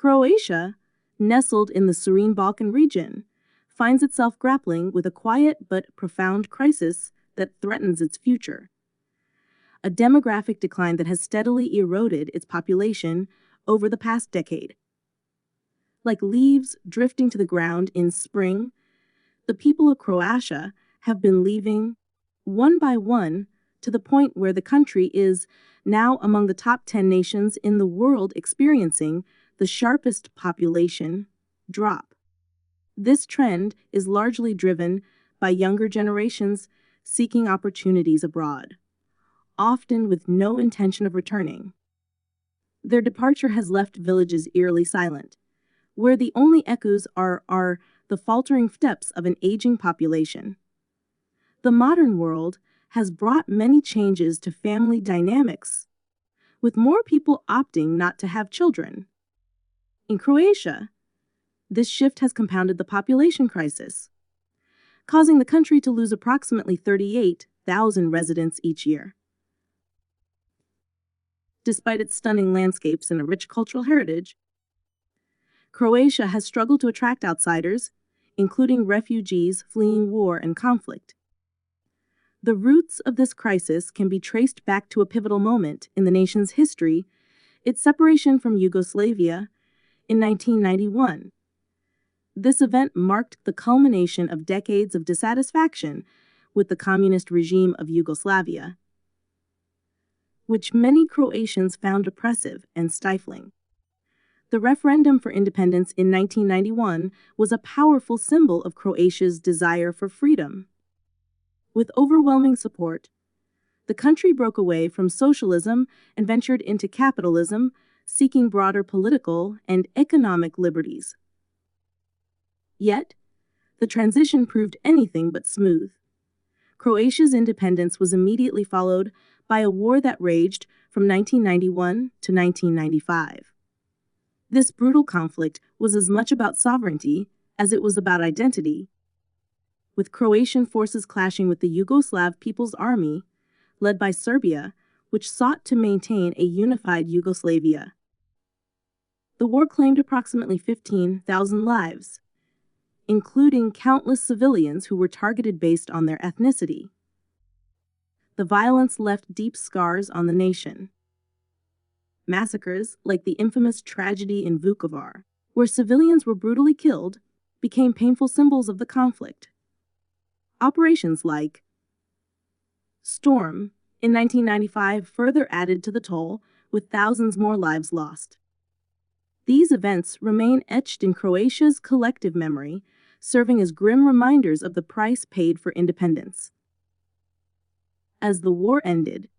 Croatia, nestled in the serene Balkan region, finds itself grappling with a quiet but profound crisis that threatens its future. A demographic decline that has steadily eroded its population over the past decade. Like leaves drifting to the ground in spring, the people of Croatia have been leaving, one by one, to the point where the country is now among the top 10 nations in the world experiencing the sharpest population drop. This trend is largely driven by younger generations seeking opportunities abroad, often with no intention of returning. Their departure has left villages eerily silent, where the only echoes are the faltering steps of an aging population. The modern world has brought many changes to family dynamics, with more people opting not to have children. In Croatia, this shift has compounded the population crisis, causing the country to lose approximately 38,000 residents each year. Despite its stunning landscapes and a rich cultural heritage, Croatia has struggled to attract outsiders, including refugees fleeing war and conflict. The roots of this crisis can be traced back to a pivotal moment in the nation's history, its separation from Yugoslavia in 1991. This event marked the culmination of decades of dissatisfaction with the communist regime of Yugoslavia, which many Croatians found oppressive and stifling. The referendum for independence in 1991 was a powerful symbol of Croatia's desire for freedom. With overwhelming support, the country broke away from socialism and ventured into capitalism, seeking broader political and economic liberties. Yet, the transition proved anything but smooth. Croatia's independence was immediately followed by a war that raged from 1991 to 1995. This brutal conflict was as much about sovereignty as it was about identity, with Croatian forces clashing with the Yugoslav People's Army, led by Serbia, which sought to maintain a unified Yugoslavia. The war claimed approximately 15,000 lives, including countless civilians who were targeted based on their ethnicity. The violence left deep scars on the nation. Massacres, like the infamous tragedy in Vukovar, where civilians were brutally killed, became painful symbols of the conflict. Operations like Storm in 1995 further added to the toll, with thousands more lives lost. These events remain etched in Croatia's collective memory, serving as grim reminders of the price paid for independence. As the war ended,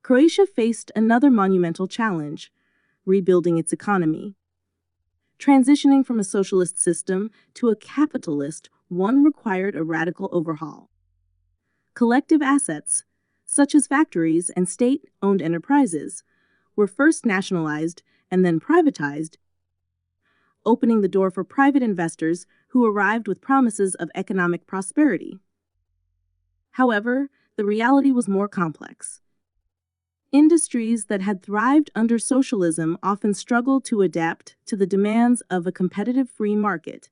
Croatia faced another monumental challenge: rebuilding its economy. Transitioning from a socialist system to a capitalist one required a radical overhaul. Collective assets, such as factories and state-owned enterprises, were first nationalized and then privatized, opening the door for private investors who arrived with promises of economic prosperity. However, the reality was more complex. Industries that had thrived under socialism often struggled to adapt to the demands of a competitive free market.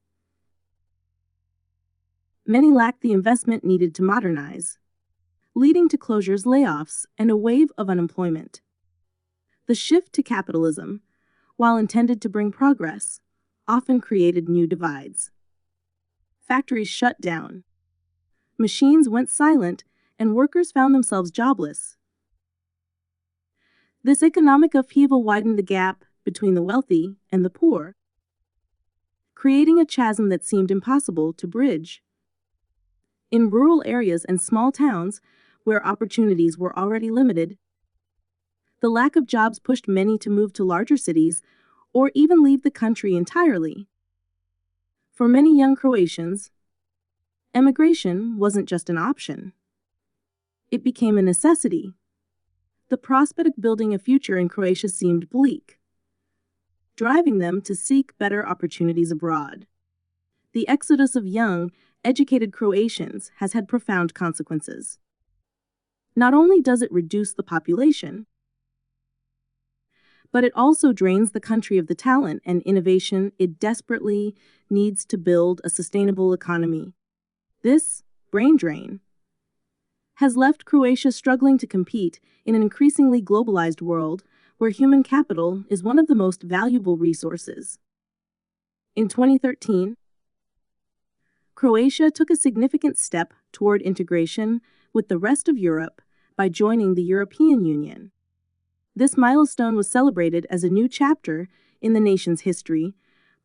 Many lacked the investment needed to modernize, leading to closures, layoffs, and a wave of unemployment. The shift to capitalism, while intended to bring progress, often created new divides. Factories shut down, machines went silent, and workers found themselves jobless. This economic upheaval widened the gap between the wealthy and the poor, creating a chasm that seemed impossible to bridge. In rural areas and small towns, where opportunities were already limited, the lack of jobs pushed many to move to larger cities or even leave the country entirely. For many young Croatians, emigration wasn't just an option. It became a necessity. The prospect of building a future in Croatia seemed bleak, driving them to seek better opportunities abroad. The exodus of young, educated Croatians has had profound consequences. Not only does it reduce the population, but it also drains the country of the talent and innovation it desperately needs to build a sustainable economy. This brain drain has left Croatia struggling to compete in an increasingly globalized world where human capital is one of the most valuable resources. In 2013, Croatia took a significant step toward integration with the rest of Europe by joining the European Union. This milestone was celebrated as a new chapter in the nation's history,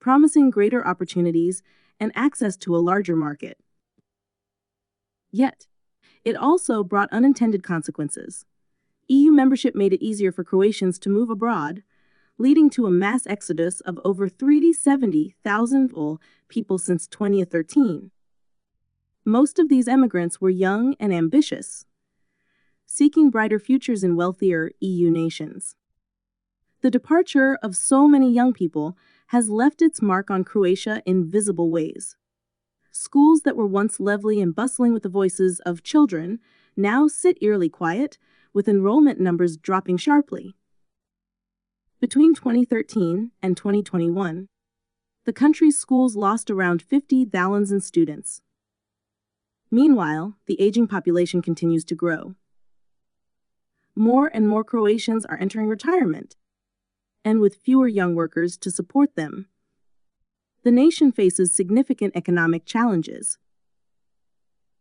promising greater opportunities and access to a larger market. Yet, it also brought unintended consequences. EU membership made it easier for Croatians to move abroad, leading to a mass exodus of over 370,000 people since 2013. Most of these immigrants were young and ambitious, seeking brighter futures in wealthier EU nations. The departure of so many young people has left its mark on Croatia in visible ways. Schools that were once lively and bustling with the voices of children now sit eerily quiet, with enrollment numbers dropping sharply. Between 2013 and 2021, the country's schools lost around 50,000 students. Meanwhile, the aging population continues to grow. More and more Croatians are entering retirement, and with fewer young workers to support them, the nation faces significant economic challenges.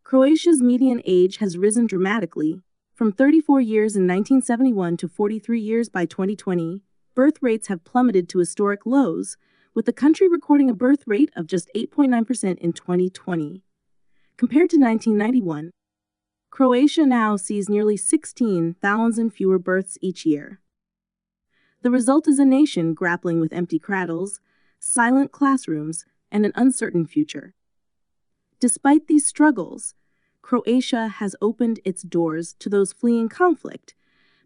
Croatia's median age has risen dramatically, from 34 years in 1971 to 43 years by 2020. Birth rates have plummeted to historic lows, with the country recording a birth rate of just 8.9% in 2020. Compared to 1991, Croatia now sees nearly 16,000 fewer births each year. The result is a nation grappling with empty cradles, silent classrooms, and an uncertain future. Despite these struggles, Croatia has opened its doors to those fleeing conflict,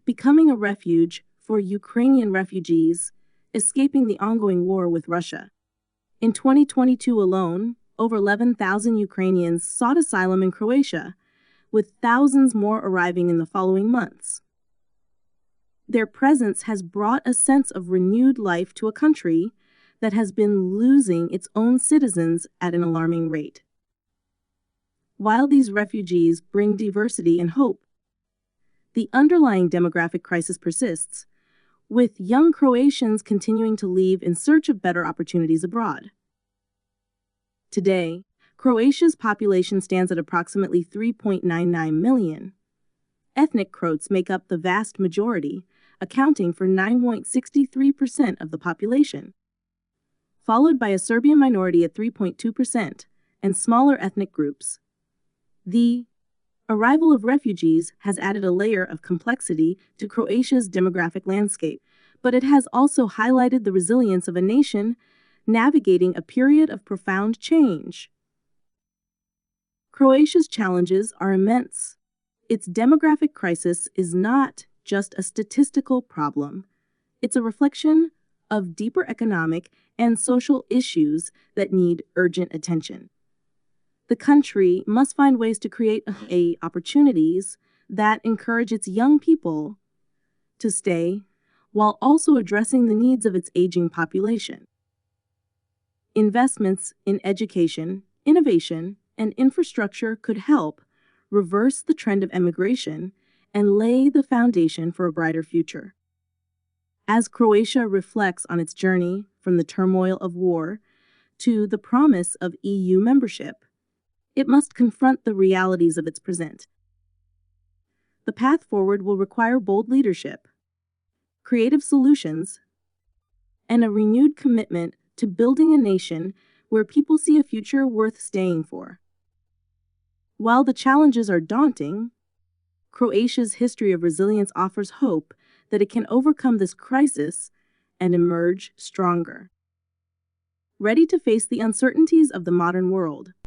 becoming a refuge for Ukrainian refugees escaping the ongoing war with Russia. In 2022 alone, over 11,000 Ukrainians sought asylum in Croatia, with thousands more arriving in the following months. Their presence has brought a sense of renewed life to a country that has been losing its own citizens at an alarming rate. While these refugees bring diversity and hope, the underlying demographic crisis persists, with young Croatians continuing to leave in search of better opportunities abroad. Today, Croatia's population stands at approximately 3.99 million. Ethnic Croats make up the vast majority, accounting for 9.63% of the population, followed by a Serbian minority at 3.2% and smaller ethnic groups. The arrival of refugees has added a layer of complexity to Croatia's demographic landscape, but it has also highlighted the resilience of a nation navigating a period of profound change. Croatia's challenges are immense. Its demographic crisis is not just a statistical problem. It's a reflection of deeper economic and social issues that need urgent attention. The country must find ways to create opportunities that encourage its young people to stay, while also addressing the needs of its aging population. Investments in education, innovation, and infrastructure could help reverse the trend of emigration and lay the foundation for a brighter future. As Croatia reflects on its journey from the turmoil of war to the promise of EU membership, it must confront the realities of its present. The path forward will require bold leadership, creative solutions, and a renewed commitment to building a nation where people see a future worth staying for. While the challenges are daunting, Croatia's history of resilience offers hope that it can overcome this crisis and emerge stronger, ready to face the uncertainties of the modern world.